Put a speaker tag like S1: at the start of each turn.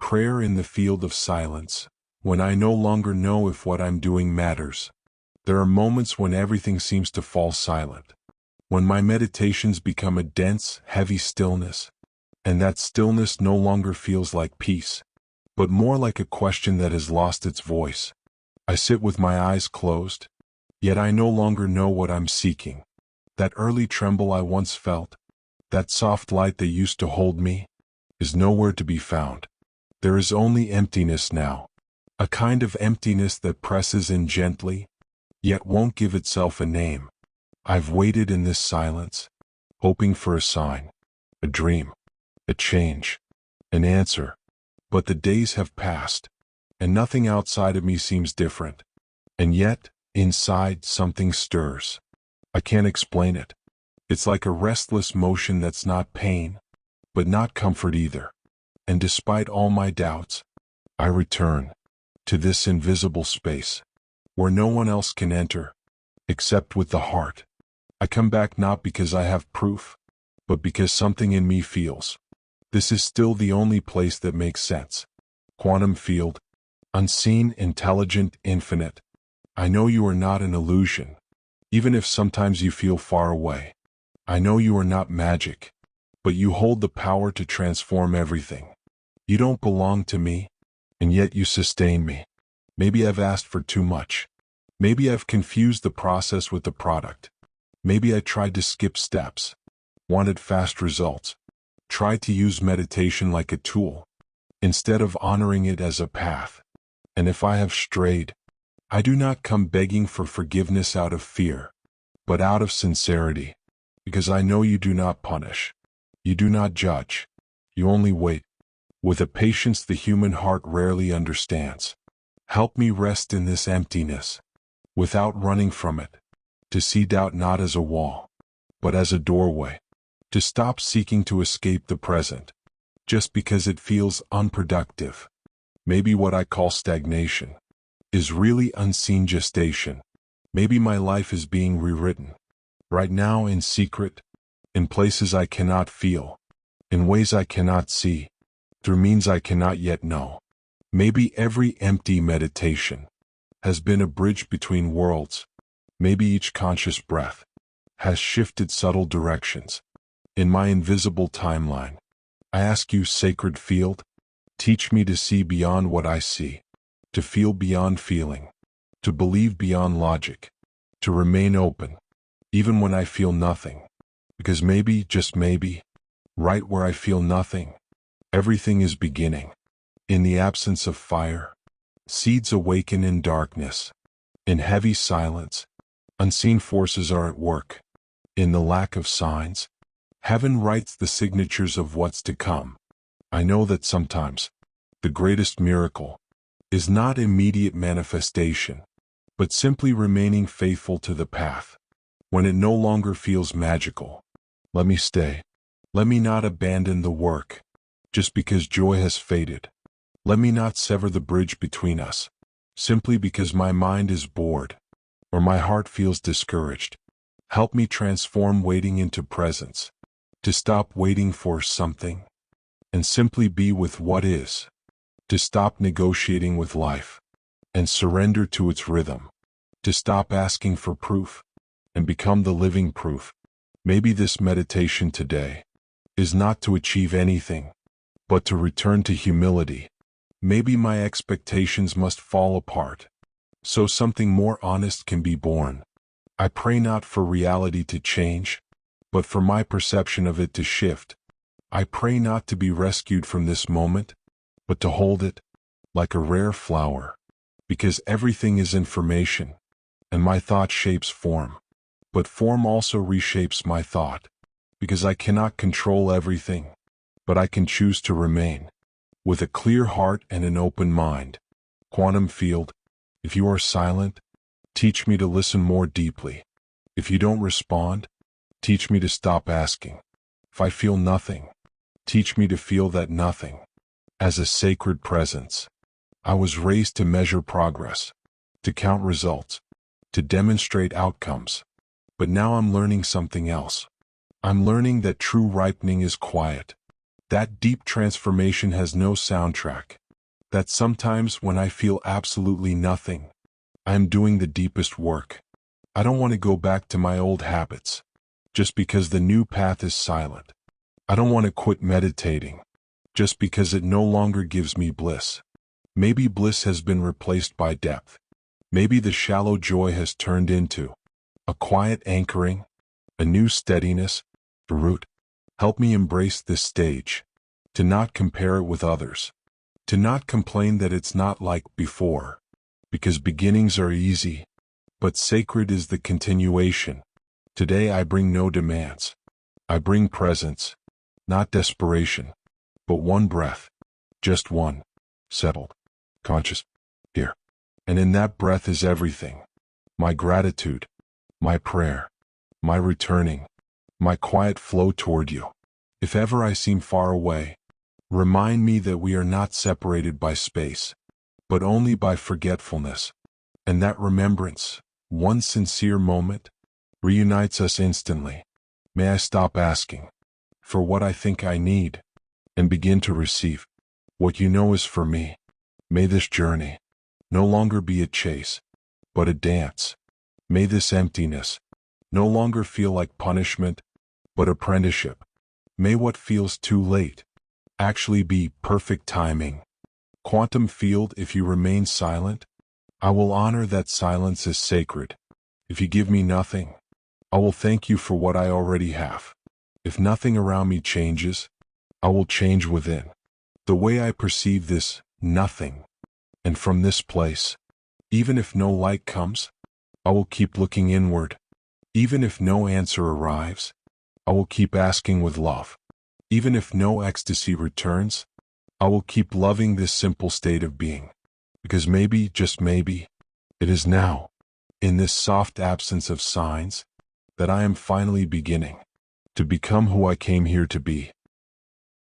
S1: prayer in the field of silence, when I no longer know if what I'm doing matters. There are moments when everything seems to fall silent, when my meditations become a dense, heavy stillness, and that stillness no longer feels like peace, but more like a question that has lost its voice. I sit with my eyes closed, yet I no longer know what I'm seeking. That early tremble I once felt, that soft light that used to hold me, is nowhere to be found. There is only emptiness now, a kind of emptiness that presses in gently, yet won't give itself a name. I've waited in this silence, hoping for a sign, a dream, a change, an answer. But the days have passed, and nothing outside of me seems different. And yet, inside, something stirs. I can't explain it. It's like a restless motion that's not pain, but not comfort either. And despite all my doubts, I return to this invisible space, where no one else can enter, except with the heart. I come back not because I have proof, but because something in me feels. This is still the only place that makes sense. Quantum field, unseen, intelligent, infinite. I know you are not an illusion, even if sometimes you feel far away. I know you are not magic, but you hold the power to transform everything. You don't belong to me, and yet you sustain me. Maybe I've asked for too much. Maybe I've confused the process with the product. Maybe I tried to skip steps, wanted fast results, tried to use meditation like a tool, instead of honoring it as a path. And if I have strayed, I do not come begging for forgiveness out of fear, but out of sincerity, because I know you do not punish. You do not judge. You only wait, with a patience the human heart rarely understands. Help me rest in this emptiness, without running from it, to see doubt not as a wall, but as a doorway, to stop seeking to escape the present, just because it feels unproductive. Maybe what I call stagnation is really unseen gestation. Maybe my life is being rewritten, right now in secret, in places I cannot feel, in ways I cannot see, through means I cannot yet know. Maybe every empty meditation has been a bridge between worlds. Maybe each conscious breath has shifted subtle directions in my invisible timeline. I ask you, sacred field, teach me to see beyond what I see, to feel beyond feeling, to believe beyond logic, to remain open, even when I feel nothing. Because maybe, just maybe, right where I feel nothing, everything is beginning. In the absence of fire, seeds awaken in darkness. In heavy silence, unseen forces are at work. In the lack of signs, heaven writes the signatures of what's to come. I know that sometimes, the greatest miracle is not immediate manifestation, but simply remaining faithful to the path. When it no longer feels magical, let me stay. Let me not abandon the work, just because joy has faded. Let me not sever the bridge between us, simply because my mind is bored, or my heart feels discouraged. Help me transform waiting into presence, to stop waiting for something, and simply be with what is, to stop negotiating with life, and surrender to its rhythm, to stop asking for proof, and become the living proof. Maybe this meditation today is not to achieve anything, but to return to humility. Maybe my expectations must fall apart, so something more honest can be born. I pray not for reality to change, but for my perception of it to shift. I pray not to be rescued from this moment, but to hold it like a rare flower, because everything is information, and my thought shapes form. But form also reshapes my thought, because I cannot control everything, but I can choose to remain, with a clear heart and an open mind. Quantum field, if you are silent, teach me to listen more deeply. If you don't respond, teach me to stop asking. If I feel nothing, teach me to feel that nothing as a sacred presence. I was raised to measure progress, to count results, to demonstrate outcomes. But now I'm learning something else. I'm learning that true ripening is quiet, That deep transformation has no soundtrack. That sometimes when I feel absolutely nothing, I am doing the deepest work. I don't want to go back to my old habits, just because the new path is silent. I don't want to quit meditating, just because it no longer gives me bliss. Maybe bliss has been replaced by depth. Maybe the shallow joy has turned into a quiet anchoring, a new steadiness, a root. Help me embrace this stage, to not compare it with others, to not complain that it's not like before, because beginnings are easy, but sacred is the continuation. Today I bring no demands. I bring presence, not desperation, but one breath, just one, settled, conscious, here. And in that breath is everything. My gratitude, my prayer, my returning, my quiet flow toward you. If ever I seem far away, remind me that we are not separated by space, but only by forgetfulness. And that remembrance, one sincere moment, reunites us instantly. May I stop asking for what I think I need and begin to receive what you know is for me. May this journey no longer be a chase, but a dance. May this emptiness no longer feel like punishment, but apprenticeship. May what feels too late actually be perfect timing. Quantum field, if you remain silent, I will honor that silence as sacred. If you give me nothing, I will thank you for what I already have. If nothing around me changes, I will change within. The way I perceive this nothing, and from this place, even if no light comes, I will keep looking inward. Even if no answer arrives, I will keep asking with love. Even if no ecstasy returns, I will keep loving this simple state of being. Because maybe, just maybe, it is now, in this soft absence of signs, that I am finally beginning to become who I came here to be.